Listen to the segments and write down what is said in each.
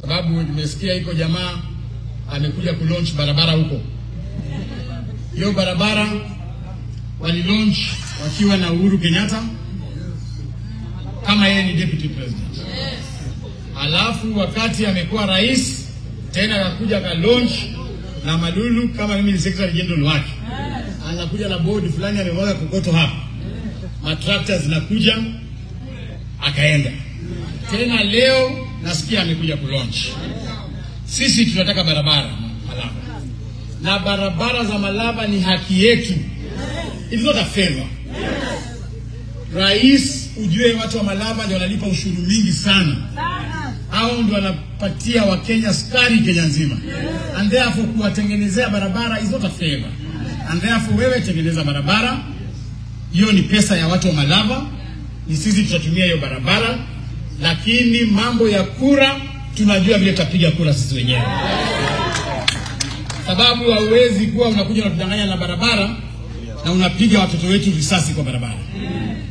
sababu nimesikia iko jamaa amekuja kulaunch barabara huko. Hiyo barabara walilaunch wakiwa na Uhuru Kenyatta kama yeye ni deputy president. Alafu wakati amekuwa rais tena akakuja ka launch na Malulu kama mimi ni secretary general wake. Anakuja na board fulani ameweka kokoto hapa. Matrakta zinakuja akaenda. Tena leo nasikia amekuja kulaunch. Sisi tunataka barabara Malaba. Na barabara za Malaba ni haki yetu. It's not a favor. Rais, ujue watu wa Malaba ndio wanalipa ushuru mingi sana. Hao ndio wanapatia wa Kenya sukari Kenya nzima. And therefore kuwatengenezea barabara is not a favor. And therefore wewe tengeneza barabara. Hiyo ni pesa ya watu wa Malaba. Ni sisi tutatumia hiyo barabara. Lakini mambo ya kura tunajua vile tutapiga kura sisi wenyewe. Sababu hauwezi kuwa unakuja na kudanganya na barabara na unapiga watoto wetu risasi kwa barabara.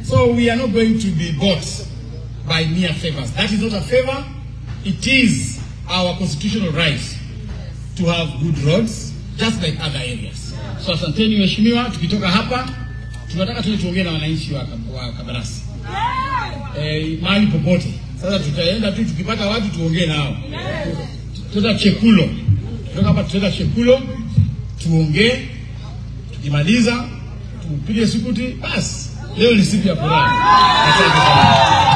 So we are not going to be bought by mere favors. That is not a favor. It is our constitutional right to have good roads just like other areas. So asanteni mheshimiwa, tukitoka hapa tunataka tuongee na wananchi wa Kabarasi. Mahali popote. Sasa tutaenda tu tukipata watu tuongee nao. Tuta Chekulo. Kutoka hapa tuta Chekulo tuongee, tukimaliza tupige sukuti basi. Leo ni siku ya furaha. Asante sana.